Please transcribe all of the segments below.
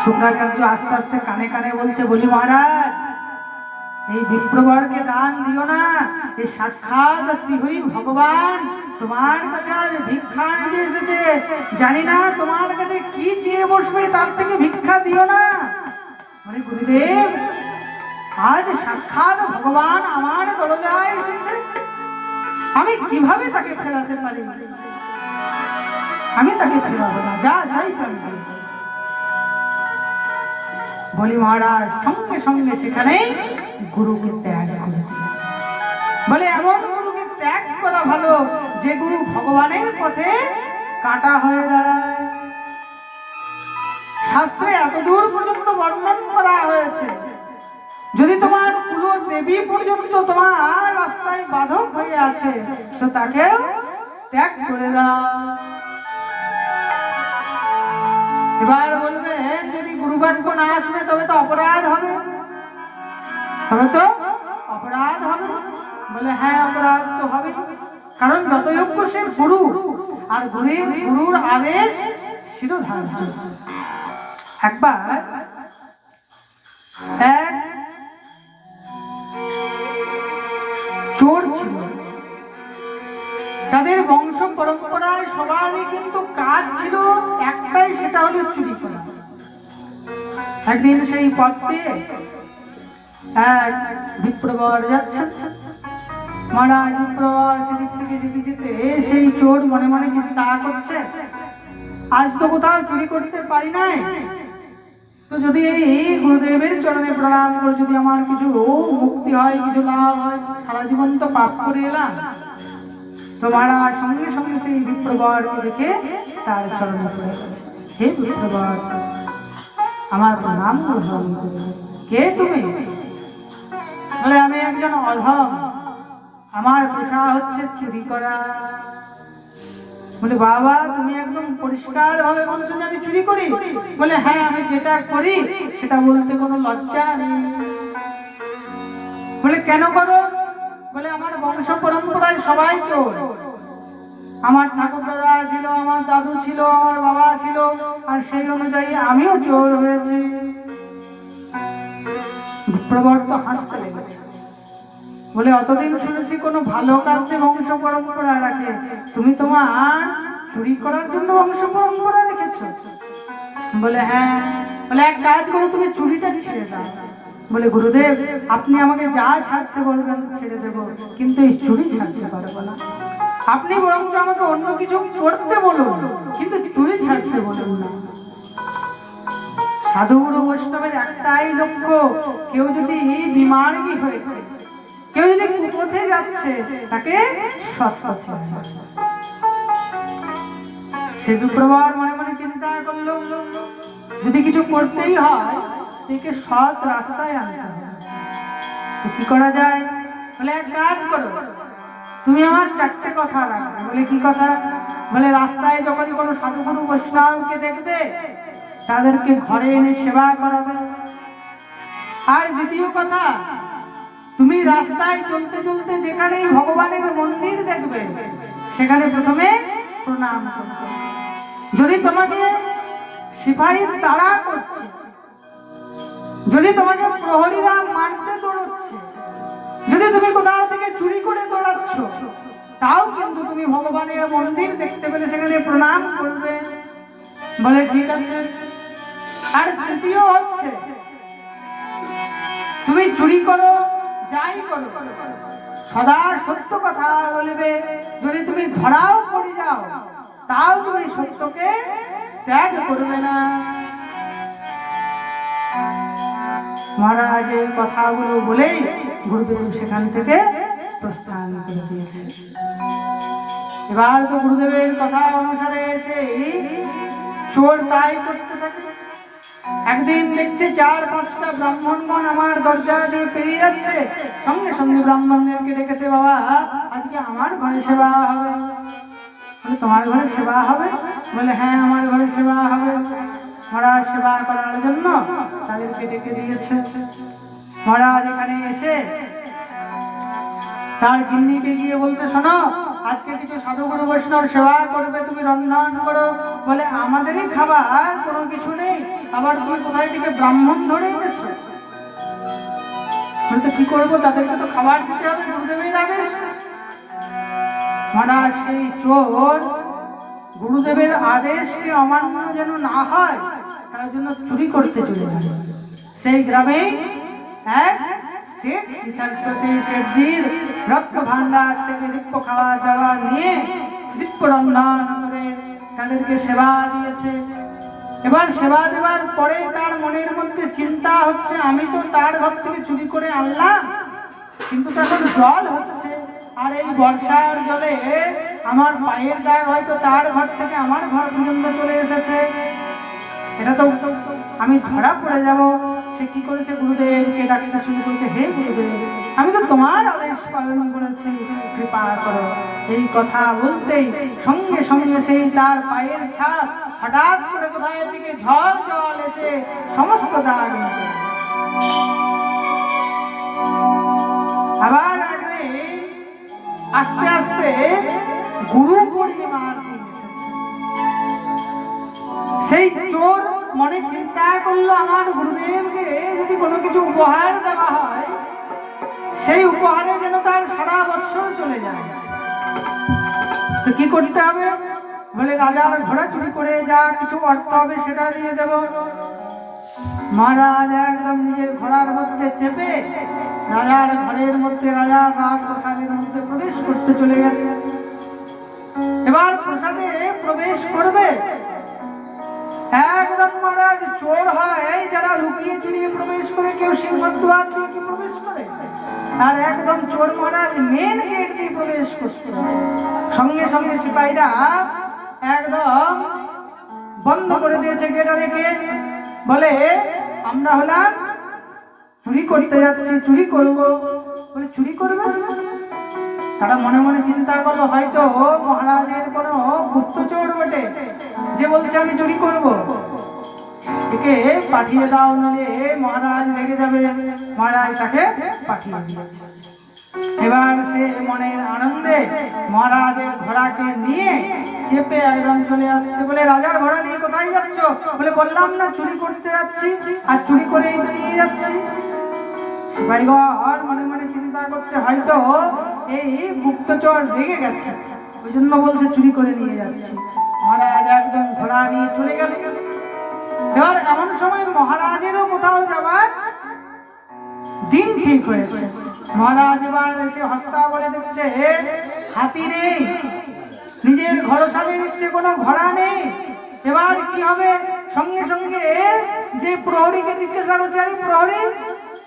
শুক্রাচার্য আস্তে আস্তে কানে কানে বলছে, বলি মহারাজ এই বিপ্রবরকে দান দিও না, এই সাক্ষাৎ শ্রীহরি ভগবান তোমার কাছে আজ ভিক্ষা নিতে এসেছে, জানি না তোমার কাছে কি চেয়ে বসবে, তার থেকে ভিক্ষা দিও না। মানে গুরুদেব আজ সাক্ষাৎ ভগবান আমার দরজায় এসেছে, আমি কিভাবে তাকে ফেরাতে পারি? আমি তাকে ফেরাবো না, যা যাই বলি মহারাজ সঙ্গে সঙ্গে সেখানে গুরুকে ত্যাগ করে দিল। বলে এমন গুরুকে ত্যাগ করা ভালো যে গুরু ভগবানের পথে কাঁটা হয়ে দাঁড়ায়। শাস্ত্রে এত দূর পর্যন্ত বর্ণন করা হয়েছে, যদি তোমার কুল দেবী পর্যন্ত তোমার রাস্তায় বাধক হয়ে আছে তো তাকেও ত্যাগ করে দাও। এবার বলবে যদি গুরুবাক্য না আসবে তবে তো অপরাধ হবে, তবে তো অপরাধ হবে। বলে হ্যাঁ অপরাধ তো হবে, কারণ যতযোগ্য সে গুরু, আর গুরুর আদেশ শিরোধার্য। একবার এক চোর ছিল, তাদের বংশ পরম্পরায় সবারই কিন্তু কাজ ছিল একটাই, সেটা হলো চুরি করা। একদিন সেই পথ দিয়ে এক বিপ্রবর যাচ্ছে, মহারাজ বিপ্রবর সেদিক থেকে যেতে যেতে সেই চোর মনে মনে চিন্তা করছে, আজ তো কোথাও চুরি করতে পারি নাই, তো যদি এই গুরুদেবের চরণে প্রণাম করে যদি আমার কিছু মুক্তি হয়, কিছু লাভ হয়, সারা জীবন তো পাপ করে এলাম। তো মহারাজ সঙ্গে সঙ্গে সেই বিপ্রবরকে দেখে তার চরণে পড়ে গেছে, হে বিপ্রবর আমার প্রণাম গ্রহণ করবে। কে তুমি? বলে আমি একজন অধম, আমার পেশা হচ্ছে চুরি করা। বলে বাবা তুমি একদম পরিষ্কার ভাবে বলছো যে আমি চুরি করি? বলে হ্যাঁ আমি যেটা করি সেটা বলতে কোনো লজ্জা নেই। বলে কেন করো? বলে আমার বংশ পরম্পরায় সবাই চোর, আমার ঠাকুর দাদা ছিল, আমার দাদু ছিল, আমার বাবা ছিল, আর সেই অনুযায়ী আমিও চোর হয়েছি। বিপ্রবর তো হাসতে লেগেছে, বলে অতদিন শুনেছি কোনো ভালো কাজে বংশ পরম্পরা রাখে, তুমি তোমার চুরি করার জন্য বংশ পরম্পরা রেখেছো? বলে হ্যাঁ। বলে এক কাজ করো, তুমি চুরিটা ছেড়ে দাও। বলে গুরুদেব আপনি আমাকে যা ছাড়তে বলবেন ছেড়ে দেবো, কিন্তু এই চুরি ছাড়তে পারবো না। আপনি বরং আমাকে অন্য কিছু করতে বলুন, কিন্তু চুরি ছাড়তে বলুন না। সাধুগুরু বৈষ্ণবের একটাই লক্ষ্য, কেউ যদি বিমার্গী হয়েছে, কেউ যদি কুপথে যাচ্ছে, তাকে সৎ পথে আনা। সে বিপ্রবর মনে মনে চিন্তা করলো, যদি কিছু করতেই হয় তাকে সৎ রাস্তায় আনতে হবে, কি করা যায়? বলে এক কাজ করো, তুমি আমার চারটে কথা রাখবে। বলে কি কথা? বলে রাস্তায় যখন কোনো সাধুগুরু বৈষ্ণবকে দেখবে তাদেরকে ঘরে এনে সেবা করাবে। আর দ্বিতীয় কথা, তুমি রাস্তায় চলতে চলতে যেখানেই ভগবানের মন্দির দেখবে সেখানে প্রথমে প্রণাম করবে। যদি তোমাকে সিপাহী তাড়া করছে, যদি তোমাকে প্রহরীরা মারতে দৌড়চ্ছে, যদি তুমি কোথাও থেকে চুরি করে দৌড়াচ্ছ, তাও কিন্তু তুমি ভগবানের মন্দির দেখতে পেলে সেখানে প্রণাম করবে। বলে ঠিক আছে। আর তৃতীয় হচ্ছে, তুমি চুরি করো যাই করো সদা সত্য কথা বলবে, যদি তুমি ধরাও পড়ে যাও তাও তুমি সত্যকে ত্যাগ করবে না। মহারাজ এই কথাগুলো বলেই গুরুদেব সেখান থেকে প্রস্থান করে দিয়েছে। এবার তো গুরুদেবের কথা অনুসারে সেই চোর তাই করতে থাকে। একদিন দেখছে 4-5টা ব্রাহ্মণগণ আমার দরজা দিয়ে পেরিয়ে যাচ্ছে, সঙ্গে সঙ্গে ব্রাহ্মণদেরকে ডেকেছে, বাবা আজকে আমার ঘরে সেবা হবে। বলে তোমার ঘরে সেবা হবে? বলে হ্যাঁ আমার ঘরে সেবা হবে। মহারাজ সেবা করার জন্য তাদেরকে ডেকে দিয়েছে। মহারাজ এখানে এসে তার গিন্নিকে গিয়ে বলতে, শোনো আজকে কিছু সাধুগুরু বৈষ্ণব সেবা করবে, তুমি রন্ধন করো। বলে আমাদেরই খাবার কোনো কিছু নেই, আবার তুমি কোথায় থেকে ব্রাহ্মণ ধরে এনেছো? বলতে কি করবো, তাদেরকে তো খাবার দিতে হবে, গুরুদেবের আদেশ। মহারাজ সেই চোর গুরুদেবের আদেশকে অমান্য যেন না হয় তার জন্য চুরি করতে চলে যায়। সেই গ্রামে এক শেঠ, সেই শেঠজির রত্ন ভান্ডার থেকে দিব্য খাওয়া দাওয়া নিয়ে দিব্য রন্ধন করে তাদেরকে সেবা দিয়েছে। এবার সেবা দেওয়ার পরে তার মনের মধ্যে চিন্তা হচ্ছে, আমি তো তার ঘর থেকে চুরি করে আনলাম, কিন্তু তখন জল হচ্ছে, আর এই বর্ষার জলে আমার পায়ের দাগ হয়তো তার ঘর থেকে আমার ঘর পর্যন্ত চলে এসেছে, এটা তো আমি ধরা পড়ে যাব। সে কি করেছে, গুরুদেবকে ডাকতে শুরু করেছে, হে গুরুদেব, আমি তো তোমার আদেশ পালন করেছি, কৃপা করো। এই কথা বলতেই সঙ্গে সঙ্গে সেই তার পায়ের ছাপ হঠাৎ করে কোথায় দিকে ঝড় জল এসে সমস্ত দাগ মেটে। আবার আস্তে আস্তে গুরু পূর্ণিমার দিন সেই চোর মনে চিন্তা করলো, আমার গুরুদেবকে যদি কোনো কিছু উপহার দেওয়া হয়, সেই উপহারে যেন তার সারা বছর চলে যায়। তো কি করতে হবে? বলে রাজার ঘোড়া চুরি করে যা কিছু অর্থ হবে সেটা দিয়ে দেব। মহারাজ একদম নিজের ঘোড়ার মধ্যে চেপে রাজার ঘরের মধ্যে, রাজার রাজপ্রাসাদের মধ্যে প্রবেশ করতে চলে গেছে। এবার প্রসাদে প্রবেশ করবে, একদম মহারাজ চোর হয় যারা লুকিয়ে চুরিয়ে প্রবেশ করে, কেউ সিংহদ্বার দিয়ে কি প্রবেশ করে, আর একদম চোর মহারাজ মেন গেট দিয়ে প্রবেশ করছে। সঙ্গে সঙ্গে সিপাহীরা একদম বন্ধ করে দিয়েছে গেটারে গেট। বলে আমরা হলাম চুরি করতে যাচ্ছি, চুরি করবো। বলে চুরি করবে? তারা মনে মনে চিন্তা করলো, হয়তো মহারাজের কোনো গুপ্তচোর বটে যে বলছে আমি চুরি করব, একে পাঠিয়ে দাও, নইলে মহারাজ লেগে যাবে। মহারাজ তাকে পাঠিয়ে দিয়েছে। এবার সে মনের আনন্দে মহারাজের ঘোড়াকে নিয়ে চেপে একদম চলে আসছে। বলে রাজার ঘোড়া নিয়ে কোথায় যাচ্ছ? বলে বললাম না চুরি করতে যাচ্ছি, আর চুরি করেই তো নিয়ে যাচ্ছি। সিপাহীগণ মনে মনে চিন্তা করছে, হয়তো এই গুপ্তচর রেগে গেছে, ওই জন্য বলছে চুরি করে নিয়ে যাচ্ছি। মহারাজ একদম ঘোড়া নিয়ে চলে গেল। এবার এমন সময় মহারাজেরও কোথাও যাবার দিন ঠিক হয়েছে। মহারাজ এবার এসে হস্তা বলে দেখছে হাতি নেই, নিজের ঘরসালে দিচ্ছে কোনো ঘোড়া নেই। এবার কি হবে? সঙ্গে সঙ্গে যে প্রহরীকে জিজ্ঞাসা করছে, আরে প্রহরী,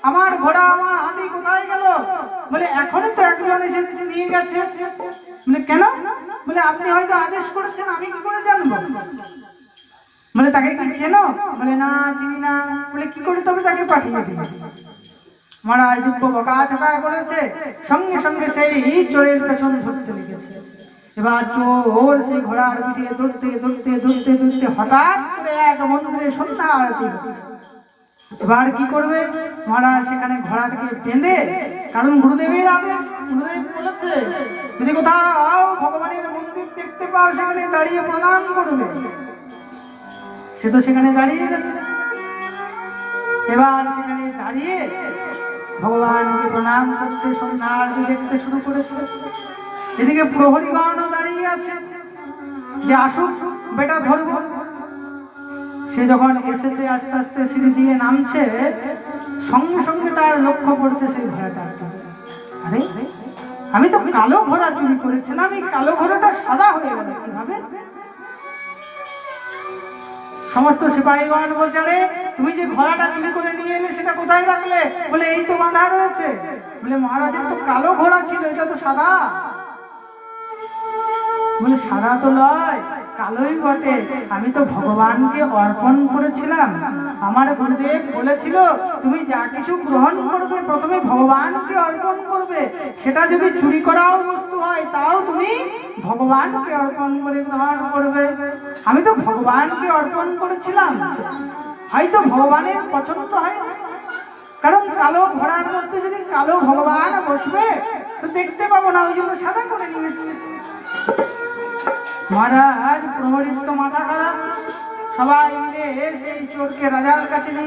আমার ঘোড়া আমার হাতি কোথায় গেল? বলে এখনই তো একজন এসে নিয়ে গেছে। বলে কেন? বলে আপনি হয়তো আদেশ করেছেন, আমি কি করে জানবো? বলে তাকে কি চেনো? বলে না চিনি না। বলে কি করে তবে তাকে পাঠিয়ে দিবে? মহারাজ দিব্য বকাঝকা করেছে, সঙ্গে সঙ্গে সেই চোরের পেছন ধরতে লেগেছে। এবার চোর সেই ঘোড়ার পিঠে দৌড়তে দৌড়তে দৌড়তে দৌড়তে হঠাৎ করে এক মন্দিরে সন্ধ্যা আরতি। এবার কি করবে? মহারাজ সেখানে ঘোড়াটাকে বেঁধে, কারণ গুরুদেবের আদেশ, গুরুদেব বলেছে যদি কোথাও ভগবানের মন্দির দেখতে পাও সেখানে দাঁড়িয়ে প্রণাম করবে। সে তো সেখানে দাঁড়িয়ে গেছে। এবার সেখানে দাঁড়িয়ে ভগবানকে প্রণাম করছে, সন্ধ্যা আরতি দেখতে শুরু করেছে। এদিকে প্রহরীগণও দাঁড়িয়ে আছে যে আসুক বেটা ধরবো। সে যখন এসেছে আস্তে আস্তে সিঁড়ি দিয়ে নামছে, সঙ্গে সঙ্গে তার লক্ষ্য পড়ছে সেই ঘোড়াটা। আরে আমি তো কালো ঘোড়া চুরি করেছিলাম, এই কালো ঘোড়াটা সাদা হয়ে গেল কিভাবে? সমস্ত সিপাহীগণ বলছে, আরে তুমি যে ঘোড়াটা চুরি করে নিয়ে এলে সেটা কোথায় রাখলে? বলে এই তো বাঁধা রয়েছে। বলে মহারাজের তো কালো ঘোড়া ছিল, এটা তো সাদা। বলে সাদা তো নয়, কালোই বটে, আমি তো ভগবানকে অর্পণ করেছিলাম। আমার গুরুদেব বলেছিল তুমি যা কিছু গ্রহণ করবে প্রথমে ভগবানকে অর্পণ করবে, সেটা যদি চুরি করাও বস্তু হয় তাও তুমি ভগবানকে অর্পণ করে গ্রহণ করবে। আমি তো ভগবানকে অর্পণ করেছিলাম, হয়তো ভগবানের পছন্দ হয়, কারণ কালো ঘোড়ার মধ্যে যদি কালো ভগবান বসবে তো দেখতে পাবো না, ওই জন্য সাদা করে নিয়েছি। মহারাজ প্রহরীর তো মাথা খারাপ, সবাই মিলে সেই চোরকে রাজার কাছে নিয়ে